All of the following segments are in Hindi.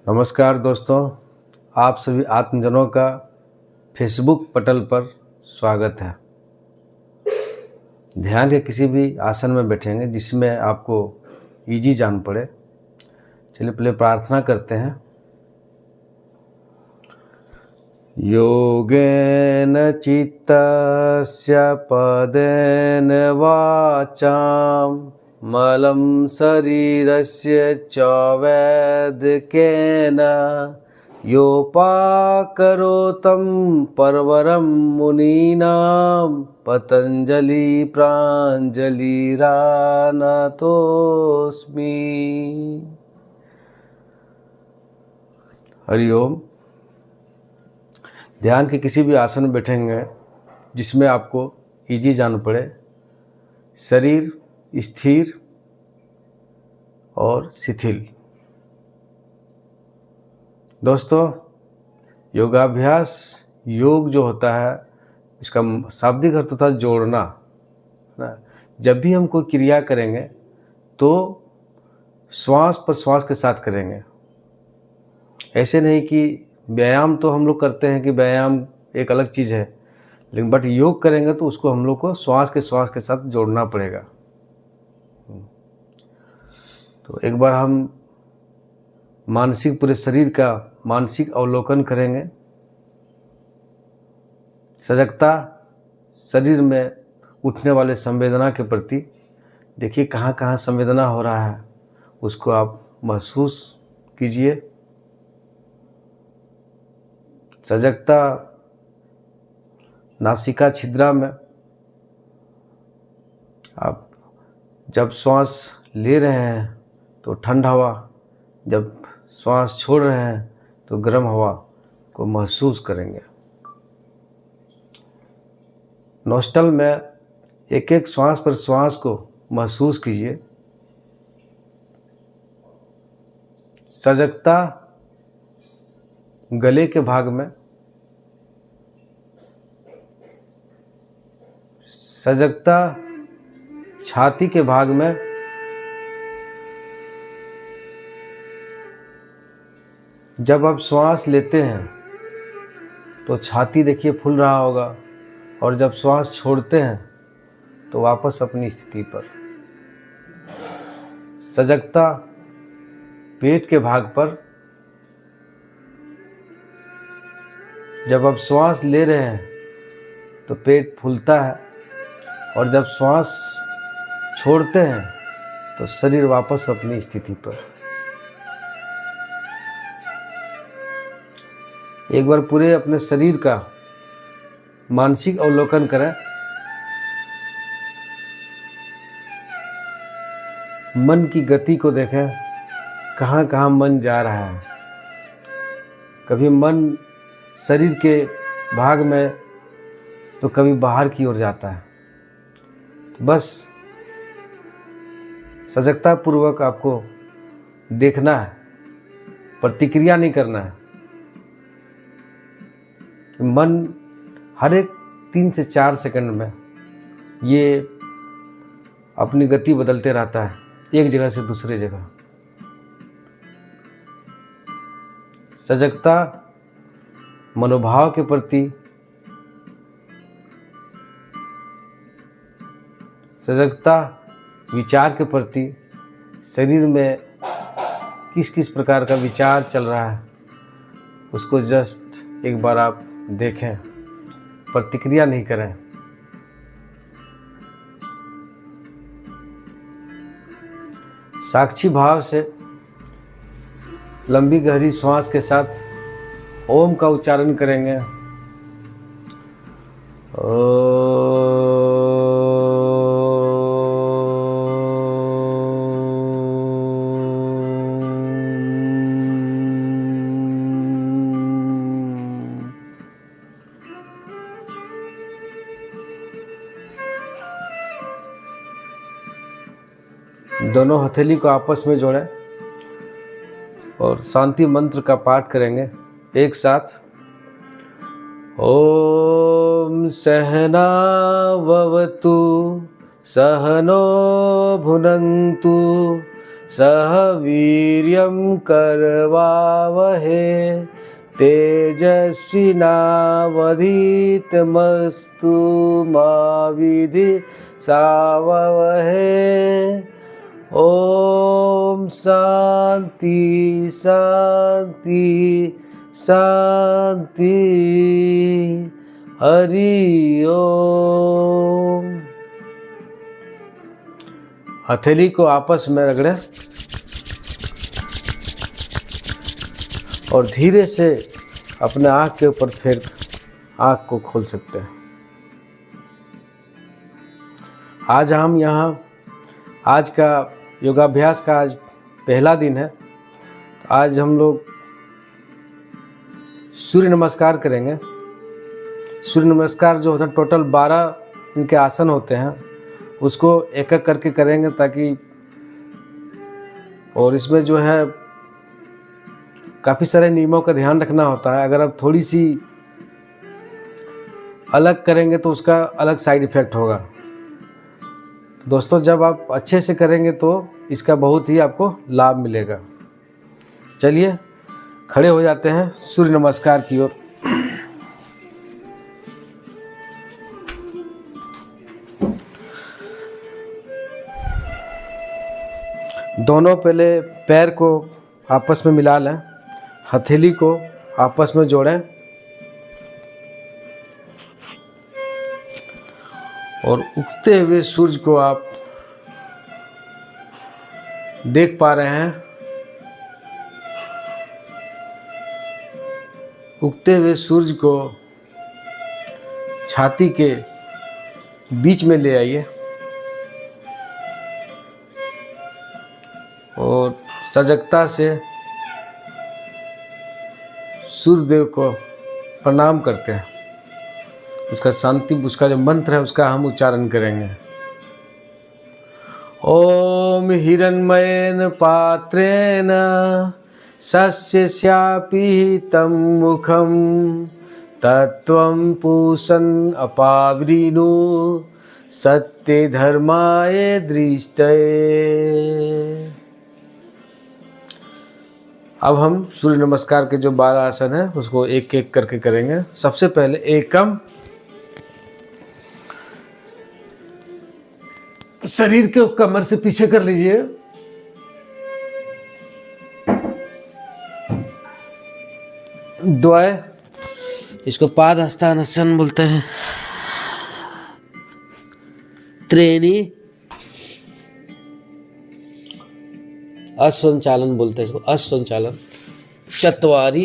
नमस्कार दोस्तों, आप सभी आत्मजनों का फेसबुक पटल पर स्वागत है। ध्यान के किसी भी आसन में बैठेंगे जिसमें आपको इजी जान पड़े। चलिए पहले प्रार्थना करते हैं। योगेन चित्तस्य पदेन वाचां मलं शरीरस्य च वैद्यकेन योपाकरोतं परवरं मुनीनां पतञ्जलि प्राञ्जलिरानतोऽस्मि। हरि ओम। ध्यान के किसी भी आसन में बैठेंगे जिसमें आपको इजी जान पड़े, शरीर स्थिर और शिथिल। दोस्तों, योगाभ्यास, योग जो होता है इसका शाब्दिक अर्थ होता है जोड़ना ना। जब भी हम कोई क्रिया करेंगे तो श्वास पर श्वास के साथ करेंगे। ऐसे नहीं कि व्यायाम तो हम लोग करते हैं कि व्यायाम एक अलग चीज़ है, लेकिन बट योग करेंगे तो उसको हम लोग को श्वास के साथ जोड़ना पड़ेगा। तो एक बार हम मानसिक पूरे शरीर का मानसिक अवलोकन करेंगे। सजगता शरीर में उठने वाले संवेदना के प्रति देखिए, कहाँ कहाँ संवेदना हो रहा है उसको आप महसूस कीजिए। सजगता नासिका छिद्रा में आप जब श्वास ले रहे हैं तो ठंड हवा, जब श्वास छोड़ रहे हैं तो गर्म हवा को महसूस करेंगे। नोस्टल में एक एक श्वास पर श्वास को महसूस कीजिए। सजगता गले के भाग में, सजगता छाती के भाग में, जब आप श्वास लेते हैं तो छाती देखिए फूल रहा होगा, और जब श्वास छोड़ते हैं तो वापस अपनी स्थिति पर। सजगता पेट के भाग पर, जब आप श्वास ले रहे हैं तो पेट फूलता है, और जब श्वास छोड़ते हैं तो शरीर वापस अपनी स्थिति पर। एक बार पूरे अपने शरीर का मानसिक अवलोकन करें। मन की गति को देखें, कहाँ कहाँ मन जा रहा है। कभी मन शरीर के भाग में तो कभी बाहर की ओर जाता है। बस सजगता पूर्वक आपको देखना है, प्रतिक्रिया नहीं करना है। मन हर एक 3 से 4 सेकंड में ये अपनी गति बदलते रहता है, एक जगह से दूसरे जगह। सजगता मनोभाव के प्रति, सजगता विचार के प्रति, शरीर में किस किस प्रकार का विचार चल रहा है उसको जस्ट एक बार आप देखें, प्रतिक्रिया नहीं करें। साक्षी भाव से लंबी गहरी श्वास के साथ ओम का उच्चारण करेंगे। दोनों हथेली को आपस में जोड़ें और शांति मंत्र का पाठ करेंगे एक साथ। ओम सहना ववतु सहनो भुनक्तु सह वीर्यं करवावहे तेजस्विनावधीतमस्तु मा विद्विषावहै। ओम शांति शांति शांति। हरि ओम। हथेली को आपस में रगड़ें और धीरे से अपने आँख के ऊपर फेर आँख को खोल सकते हैं। आज हम यहाँ, आज का योगाभ्यास का आज पहला दिन है। आज हम लोग सूर्य नमस्कार करेंगे। सूर्य नमस्कार जो होता है, टोटल 12 इनके आसन होते हैं, उसको एक एक करके करेंगे ताकि, और इसमें जो है काफ़ी सारे नियमों का ध्यान रखना होता है। अगर आप थोड़ी सी अलग करेंगे तो उसका अलग साइड इफ़ेक्ट होगा। तो दोस्तों, जब आप अच्छे से करेंगे तो इसका बहुत ही आपको लाभ मिलेगा। चलिए खड़े हो जाते हैं सूर्य नमस्कार की ओर। दोनों पहले पैर को आपस में मिला लें, हथेली को आपस में जोड़ें और उगते हुए सूरज को आप देख पा रहे हैं। उगते हुए सूरज को छाती के बीच में ले आइए और सजगता से सूर्यदेव को प्रणाम करते हैं। उसका शांति, उसका जो मंत्र है उसका हम उच्चारण करेंगे। ओम हिरण्मयेन पात्रेण शस्यस्यापिहितं मुखं तत्त्वं पूषन् अपावृणु सत्य धर्माय दृष्टये। अब हम सूर्य नमस्कार के जो 12 आसन हैं उसको एक एक करके करेंगे। सबसे पहले एकम, शरीर के कमर से पीछे कर लीजिए। द्वय, इसको पादहस्तासन बोलते हैं। त्रीणि, अश्वसंचालन बोलते हैं इसको, अश्वसंचालन। चत्वारि,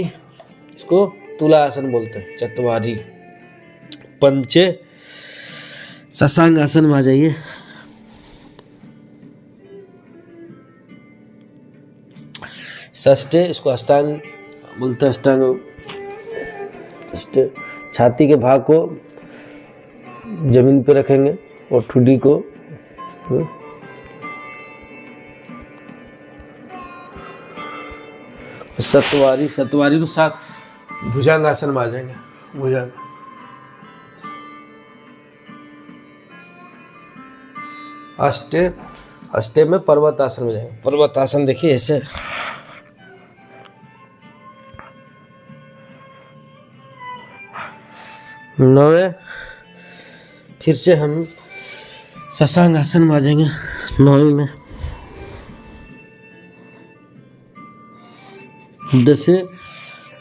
इसको तुलासन बोलते हैं, चत्वारि। पंचे, शशांक आसन में आ जाइए। षष्ठे, इसको अष्टांग बोलते हैं, अष्टांग। छाती के भाग को जमीन पे रखेंगे और ठुड्डी को सत्वारी, सत्वारी में 7 भुजंग आसन में आ जाएंगे। भुजंग, अष्टे, अष्टे में पर्वत आसन में जाएंगे। पर्वत आसन देखिए ऐसे। नवे, फिर से हम शशांक आसन में आ जाएंगे। 9वीं में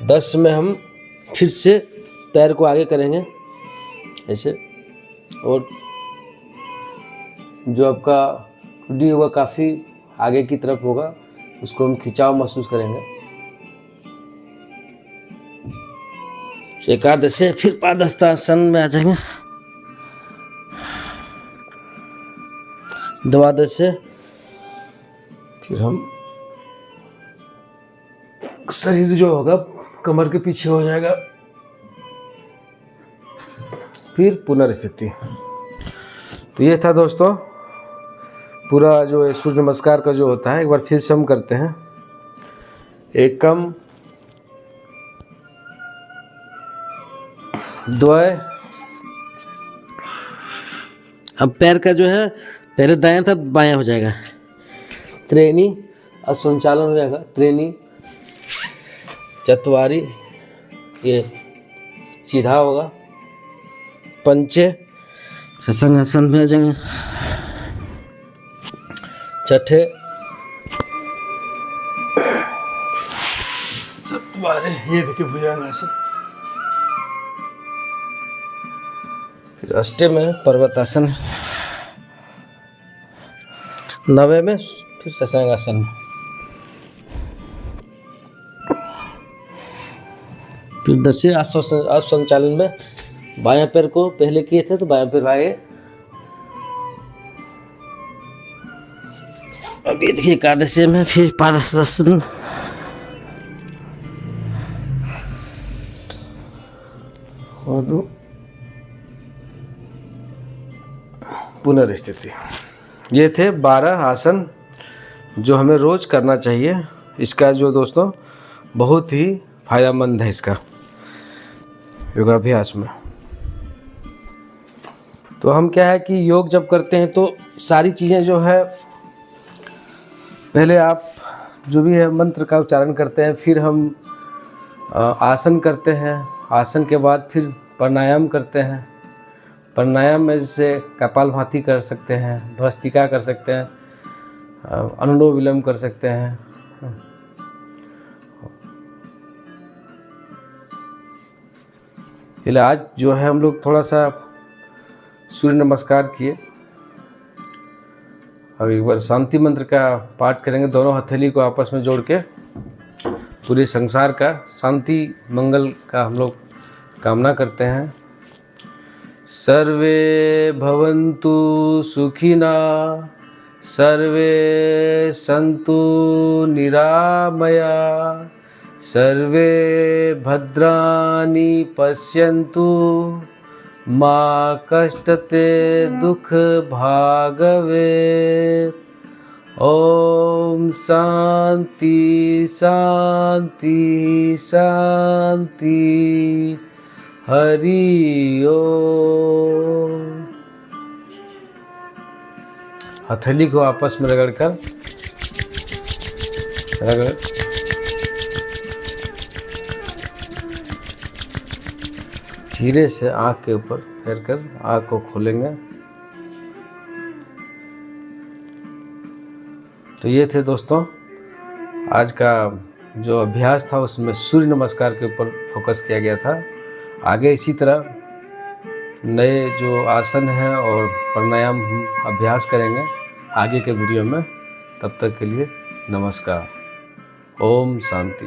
10 में हम फिर से पैर को आगे करेंगे ऐसे, और जो आपका ठुड्डी होगा काफ़ी आगे की तरफ होगा, उसको हम खिंचाव महसूस करेंगे। एकादश से फिर पादहस्तासन में आ जाएंगे। द्वादश से फिर हम शरीर जो होगा कमर के पीछे हो जाएगा। फिर पुनर्स्थिति। तो ये था दोस्तों पूरा जो सूर्य नमस्कार का जो होता है। एक बार फिर से हम करते हैं। एकम, द्वय, अब पैर का जो है पहले दायां था बायां हो जाएगा। त्रीणि, संचालन हो जाएगा। त्रीणि चत्वारि, ये सीधा होगा। पंचे शशांगासन में आ जाएंगे। छठे चत्वारि, ये देखिए भुजंगासन। फिर अष्टे में पर्वतासन। नवे में फिर शशांगासन। फिर 10वें आश्वास संचालन में बायां पैर को पहले किए थे तो बायां पैर आगे। अभी देखिए एकादशी में फिर पादासन। और पुनर्स्थिति। ये थे 12 आसन जो हमें रोज करना चाहिए। इसका जो दोस्तों बहुत ही फायदेमंद है इसका योगाभ्यास में। तो हम क्या है कि योग जब करते हैं तो सारी चीज़ें जो है, पहले आप जो भी है मंत्र का उच्चारण करते हैं, फिर हम आसन करते हैं, आसन के बाद फिर प्राणायाम करते हैं। प्राणायाम में जैसे कपालभाति कर सकते हैं, भस्त्रिका कर सकते हैं, अनुलोम विलोम कर सकते हैं। चलिए आज जो है हम लोग थोड़ा सा सूर्य नमस्कार किए और एक बार शांति मंत्र का पाठ करेंगे। दोनों हथेली को आपस में जोड़ के पूरे संसार का शांति मंगल का हम लोग कामना करते हैं। सर्वे भवन्तु सुखिना, सर्वे सन्तु निरामया, सर्वे भद्राणि पश्यन्तु, मा कष्टते दुख भागवे। ओम शांति शांति शांति, हरि ओम। हथेली को आपस में रगड़ धीरे से आँख के ऊपर फेर कर आँख को खोलेंगे। तो ये थे दोस्तों आज का जो अभ्यास था, उसमें सूर्य नमस्कार के ऊपर फोकस किया गया था। आगे इसी तरह नए जो आसन हैं और प्राणायाम हम अभ्यास करेंगे आगे के वीडियो में। तब तक के लिए नमस्कार। ओम शांति।